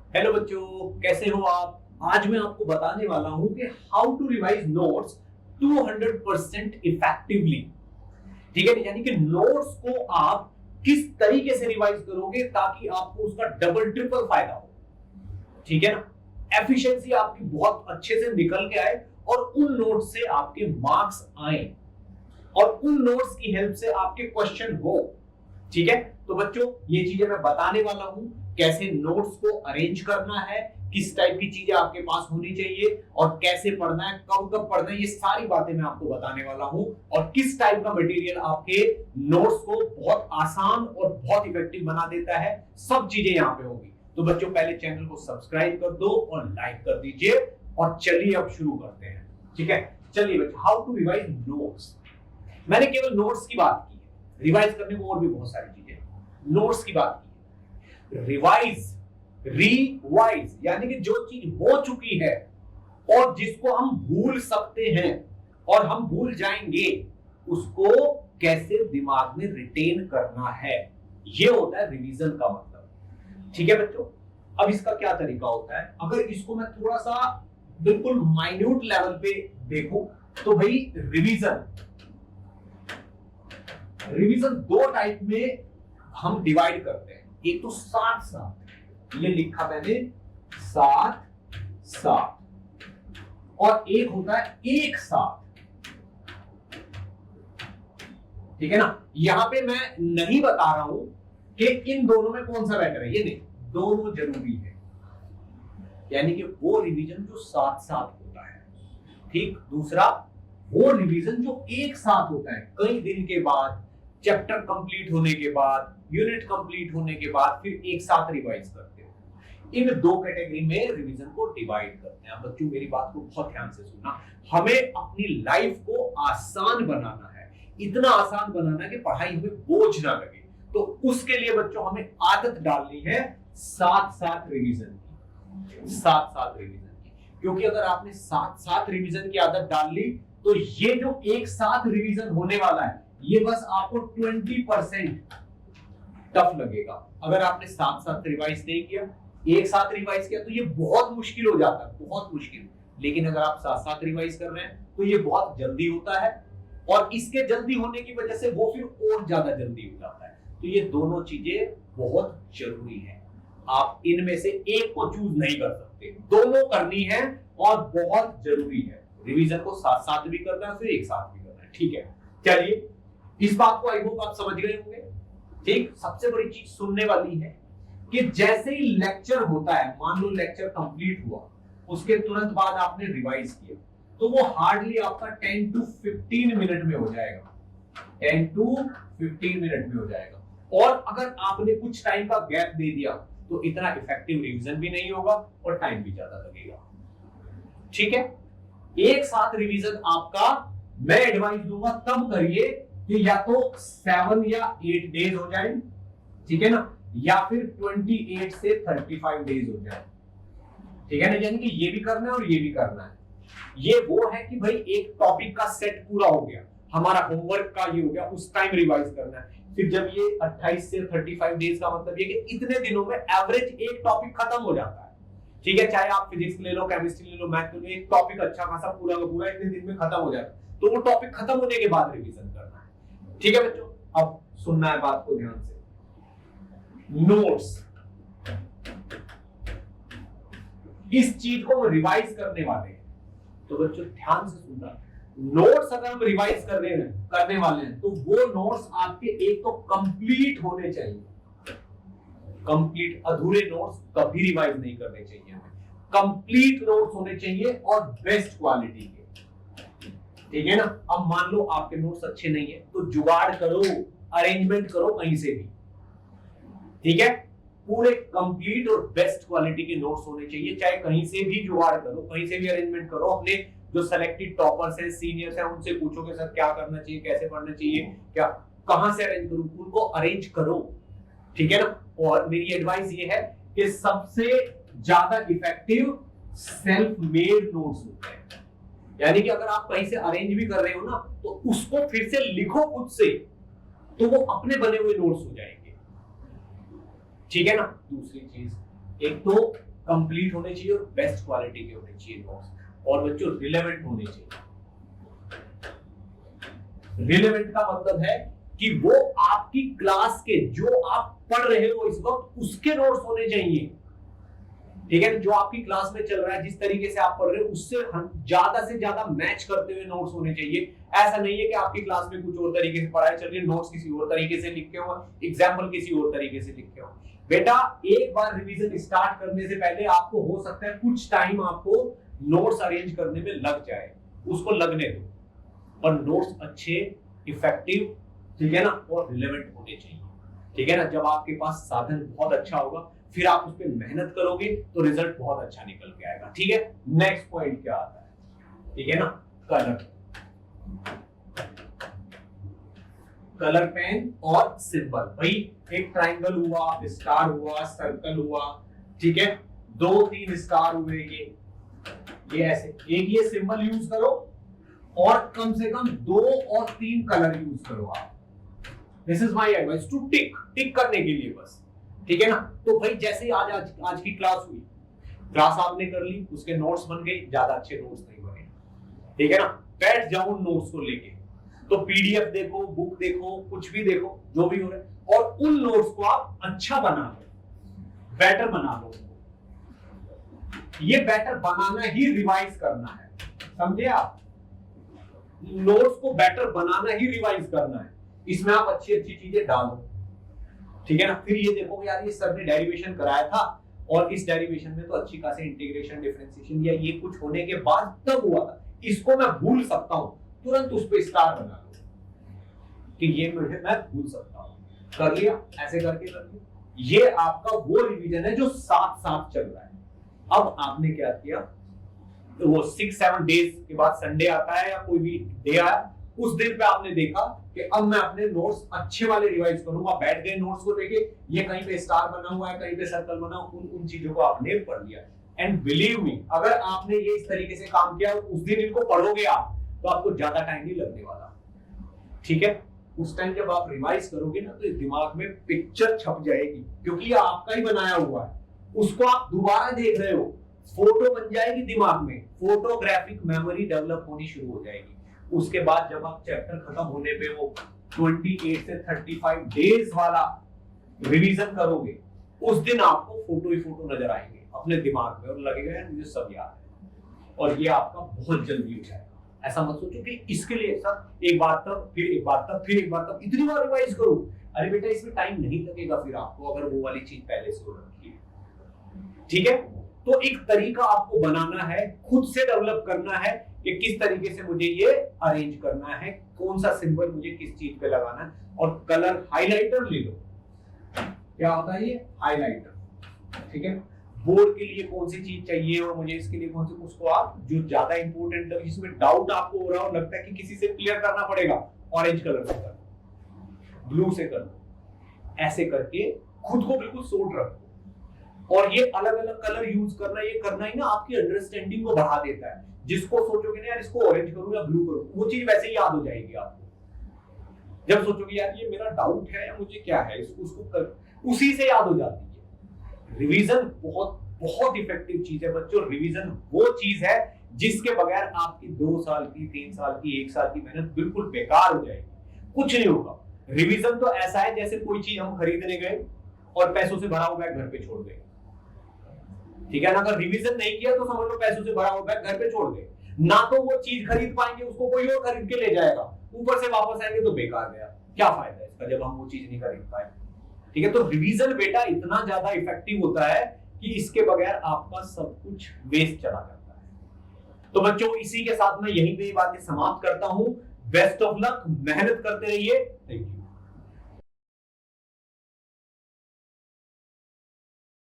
Hello बच्चों, कैसे हो आप। आज मैं आपको बताने वाला हूं कि how to revise notes 200% effectively. ठीक है, यानी कि नोट्स को आप किस तरीके से रिवाइज करोगे ताकि आपको उसका डबल ट्रिपल फायदा हो। ठीक है ना, एफिशिएंसी आपकी बहुत अच्छे से निकल के आए और उन नोट्स से आपके मार्क्स आए और उन नोट्स की हेल्प से आपके क्वेश्चन हो। ठीक है, तो बच्चों ये चीजें मैं बताने वाला हूं, कैसे नोट्स को अरेंज करना है, किस टाइप की चीजें आपके पास होनी चाहिए और कैसे पढ़ना है, कब कब पढ़ना है, ये सारी बातें मैं आपको बताने वाला हूं। और किस टाइप का मटेरियल आपके नोट्स को बहुत आसान और बहुत इफेक्टिव बना देता है, सब चीजें यहाँ पे होगी। तो बच्चों पहले चैनल को सब्सक्राइब कर दो और लाइक कर दीजिए और चलिए अब शुरू करते हैं। ठीक है, चलिए बच्चों, हाउ टू रिवाइज नोट्स। मैंने केवल नोट्स की बात की है, रिवाइज करने को और भी बहुत सारी चीजें, नोट्स की बात की है। रिवाइज, रिवाइज यानी कि जो चीज हो चुकी है और जिसको हम भूल सकते हैं और हम भूल जाएंगे, उसको कैसे दिमाग में रिटेन करना है, ये होता है रिवीजन का मतलब। ठीक है बच्चों, अब इसका क्या तरीका होता है, अगर इसको मैं थोड़ा सा बिल्कुल माइन्यूट लेवल पे देखूं तो भाई रिवीजन दो टाइप में हम डिवाइड करते हैं। एक तो साथ साथ, ये लिखा मैंने साथ साथ, और एक होता है एक साथ। ठीक है ना, यहां पे मैं नहीं बता रहा हूं कि इन दोनों में कौन सा बेटर है, ये नहीं, दोनों जरूरी है। यानी कि वो रिवीजन जो साथ साथ होता है, ठीक, दूसरा वो रिवीजन जो एक साथ होता है, कई दिन के बाद, चैप्टर कंप्लीट होने के बाद, यूनिट कंप्लीट होने के बाद फिर एक साथ रिवाइज करते हो। इन दो कैटेगरी में रिवीजन को डिवाइड करते हैं। बच्चों मेरी बात को बहुत ध्यान से सुनना, हमें अपनी लाइफ को आसान बनाना है, इतना आसान बनाना कि पढ़ाई हमें बोझ ना लगे। तो उसके लिए बच्चों हमें आदत डालनी है साथ साथ रिवीजन की, साथ साथ रिवीजन की। क्योंकि अगर आपने साथ साथ रिवीजन की आदत डाल ली तो ये जो एक साथ रिवीजन होने वाला है, ये बस आपको 20% टफ लगेगा। अगर आपने साथ साथ रिवाइज नहीं किया, एक साथ रिवाइज किया, तो ये बहुत मुश्किल हो जाता है, बहुत मुश्किल। लेकिन अगर आप साथ साथ रिवाइज कर रहे हैं तो ये बहुत जल्दी होता है, और इसके जल्दी होने की वजह से वो फिर और ज्यादा जल्दी हो जाता है। तो ये दोनों चीजें बहुत जरूरी है, आप इनमें से एक को चूज नहीं कर सकते, दोनों करनी है और बहुत जरूरी है। रिवीजन को साथ साथ भी करना है, फिर एक साथ भी करना है। ठीक है, चलिए इस बात को आई होप आप समझ गए होंगे। ठीक, सबसे बड़ी चीज सुनने वाली है कि जैसे ही लेक्चर होता है, मान लो लेक्चर कंप्लीट हुआ, उसके तुरंत बाद आपने रिवाइज किया, तो वो हार्डली आपका 10 to 15 मिनट में हो जाएगा, 10 to 15 मिनट में हो जाएगा। और अगर आपने कुछ टाइम का गैप दे दिया तो इतना इफेक्टिव रिवीजन भी नहीं होगा और टाइम भी ज्यादा लगेगा। ठीक है, एक साथ रिवीजन आपका मैं एडवाइस दूंगा तब करिए कि या तो 7 या 8 डेज हो जाए, ठीक है ना, या फिर 28 से 35 डेज हो जाए। ठीक है ना, यानी कि ये भी करना है और ये भी करना है। ये वो है कि भाई एक टॉपिक का सेट पूरा हो गया, हमारा होमवर्क का ये हो गया, उस टाइम रिवाइज करना है। फिर जब ये 28 से 35 डेज का मतलब ये कि इतने दिनों में एवरेज एक टॉपिक खत्म हो जाता है। ठीक है, चाहे आप फिजिक्स ले लो, केमिस्ट्री ले लो, मैथ ले लो, एक टॉपिक अच्छा खासा पूरा का पूरा इतने दिन में खत्म हो जाता है। तो वो टॉपिक खत्म होने के बाद रिवीजन करना है। ठीक है बच्चों, अब सुनना है बात को ध्यान से। नोट्स, इस चीज को हम रिवाइज करने वाले हैं, तो बच्चों ध्यान से सुनना। नोट्स अगर हम रिवाइज करने वाले हैं तो वो नोट्स आपके एक तो कंप्लीट होने चाहिए। कंप्लीट, अधूरे नोट्स कभी रिवाइज नहीं करने चाहिए हमें, कंप्लीट नोट्स होने चाहिए और बेस्ट क्वालिटी के। ठीक है ना, अब मान लो आपके नोट्स अच्छे नहीं है तो जुगाड़ करो, अरेंजमेंट करो कहीं से भी। ठीक है, पूरे कंप्लीट और बेस्ट क्वालिटी के नोट्स होने चाहिए, चाहे कहीं से भी जुगाड़ करो, कहीं से भी अरेंजमेंट करो। अपने जो सेलेक्टेड टॉपर्स हैं, सीनियर्स हैं, उनसे पूछो कि सर क्या करना चाहिए, कैसे पढ़ना चाहिए, क्या कहां से अरेंज करूं, उनको अरेंज करो। ठीक है ना, और मेरी एडवाइस ये है कि सबसे ज्यादा इफेक्टिव सेल्फ मेड नोट्स होते हैं। यानी कि अगर आप कहीं से अरेंज भी कर रहे हो ना, तो उसको फिर से लिखो खुद से, तो वो अपने बने हुए नोट्स हो जाएंगे। ठीक है ना। दूसरी चीज, एक तो कंप्लीट होने चाहिए और बेस्ट क्वालिटी के होने चाहिए नोट्स, और बच्चों रिलेवेंट होने चाहिए। रिलेवेंट का मतलब है कि वो आपकी क्लास के, जो आप पढ़ रहे हो इस वक्त, उसके नोट्स होने चाहिए। ठीक है, जो आपकी क्लास में चल रहा है, जिस तरीके से आप पढ़ रहे हो, उससे ज्यादा से ज्यादा मैच करते हुए नोट्स होने चाहिए। ऐसा नहीं है कि आपकी क्लास में कुछ और तरीके से पढ़ाई चल रही है, नोट्स किसी और तरीके से लिखे हो, एग्जाम्पल किसी और तरीके से लिखे हो। बेटा एक बार रिवीजन स्टार्ट करने से पहले आपको हो सकता है कुछ टाइम आपको नोट्स अरेंज करने में लग जाए, उसको लगने दो, पर नोट्स अच्छे, इफेक्टिव, ठीक है ना, और रिलेवेंट होने चाहिए। ठीक है ना, जब आपके पास साधन बहुत अच्छा होगा, फिर आप उस पर मेहनत करोगे तो रिजल्ट बहुत अच्छा निकल के आएगा। ठीक है, नेक्स्ट पॉइंट क्या आता है, ठीक है ना, कलर। कलर पेन और सिंबल। भाई एक ट्राइंगल हुआ, स्टार हुआ, सर्कल हुआ, ठीक है, 2-3 स्टार हुए, ये ऐसे एक ये सिंबल यूज करो, और कम से कम 2 और 3 कलर यूज करो आप। This is my advice to tick करने के लिए बस। ठीक है ना, तो भाई जैसे ही आज की क्लास हुई, क्लास आपने कर ली, उसके नोट्स बन गए, ज्यादा अच्छे नोट्स नहीं बने, ठीक है ना, बैठ जाओ उन नोट्स को लेके, तो पीडीएफ देखो, बुक देखो, कुछ भी देखो, जो भी हो रहा है, और उन नोट्स को आप अच्छा बना लो, बेटर बना लो। ये बेटर बनाना ही रिवाइज करना है, समझे आप? नोट्स को बेटर बनाना ही रिवाइज करना है, इसमें आप अच्छी अच्छी चीजें डालो। ठीक है ना, फिर ये देखो यार ये सर ने डेरिवेशन कराया था, और इस डेरिवेशन में तो अच्छी खासी इंटीग्रेशन, डिफरेंशिएशन या ये कुछ होने के बाद तब हुआ था, इसको मैं भूल सकता हूं, तुरंत उस पे स्टार बना लो कि ये मैं भूल सकता हूं, कर लिया, ऐसे करके कर लिया। ये आपका वो रिवीजन है जो साथ साथ चल रहा है। अब आपने क्या किया, तो वो 6-7 डेज के बाद संडे आता है या कोई भी डे आया, उस दिन पे आपने देखा कि अब मैं अपने नोट्स अच्छे वाले रिवाइज करूंगा, बैठ गए नोट्स को लेके, ये कहीं पे स्टार बना हुआ है, कहीं पे सर्कल बना, उन चीजों को आपने पढ़ लिया। एंड बिलीव मी, अगर आपने ये इस तरीके से काम किया, उस दिन इनको पढ़ोगे आप, तो आपको ज्यादा टाइम नहीं लगने वाला। ठीक है, उस टाइम जब आप रिवाइज करोगे ना, तो दिमाग में पिक्चर छप जाएगी, क्योंकि ये आपका ही बनाया हुआ है, उसको आप दोबारा देख रहे हो, फोटो बन जाएगी दिमाग में, फोटोग्राफिक मेमोरी डेवलप होनी शुरू हो जाएगी। उसके बाद जब आप चैप्टर खत्म होने पे वो 28 से 35 डेज वाला रिवीजन करोगे, उस दिन आपको फोटो ही फोटो नजर आएंगे अपने दिमाग में, और लगेगा यार मुझे सब याद है, और ये आपका बहुत जल्दी हो जाएगा। ऐसा मत सोचो कि इसके लिए सर एक बार तब, फिर एक बार तब, फिर एक बार तब, इतनी बार रिवाइज करूं। अरे बेटा इसमें टाइम नहीं लगेगा फिर आपको, अगर वो वाली चीज पहले से हो रखी है। ठीक है, तो एक तरीका आपको बनाना है, खुद से डेवलप करना है कि किस तरीके से मुझे ये अरेंज करना है, कौन सा सिंबल मुझे किस चीज पे लगाना है। और कलर हाइलाइटर ले लो, क्या होता है ये हाइलाइटर, ठीक है, बोर्ड के लिए कौन सी चीज चाहिए और मुझे इसके लिए कौन सी, उसको आप जो ज्यादा इंपॉर्टेंट है, जिसमें डाउट आपको हो रहा हो, लगता है कि किसी से क्लियर करना पड़ेगा, ऑरेंज कलर से कर, ब्लू से कर, ऐसे करके खुद को बिल्कुल सोच रखो। और ये अलग अलग कलर यूज करना, ये करना ही ना आपकी अंडरस्टैंडिंग को बढ़ा देता है। जिसको सोचोगे ना यार इसको ऑरेंज करूं या ब्लू करूं, वो चीज वैसे ही याद हो जाएगी आपको। जब सोचोगे यार ये मेरा डाउट है या मुझे क्या है, उसको कर, उसी से याद हो जाती है। रिवीजन बहुत बहुत इफेक्टिव चीज है बच्चों। रिवीजन वो चीज है जिसके बगैर आपकी 2 साल की, 3 साल की, 1 साल की मेहनत बिल्कुल बेकार हो जाएगी, कुछ नहीं होगा। रिवीजन तो ऐसा है जैसे कोई चीज हम खरीदने गए और पैसों से भरा हुआ बैग घर पे छोड़ गए, ठीक है ना। अगर रिवीजन नहीं किया तो समझ लो पैसों से भरा हुआ बैग घर पे छोड़ गए, ना तो वो चीज खरीद पाएंगे, उसको कोई और खरीद के ले जाएगा, ऊपर से वापस आएंगे तो बेकार गया। क्या फायदा है इसका जब हम वो चीज नहीं खरीद पाए। ठीक है, तो रिवीजन बेटा इतना ज्यादा इफेक्टिव होता है कि इसके बगैर आपका सब कुछ वेस्ट चला जाता है। तो बच्चों इसी के साथ मैं यहीं पे बातें समाप्त करता हूं। बेस्ट ऑफ लक, मेहनत करते रहिए। Thank you.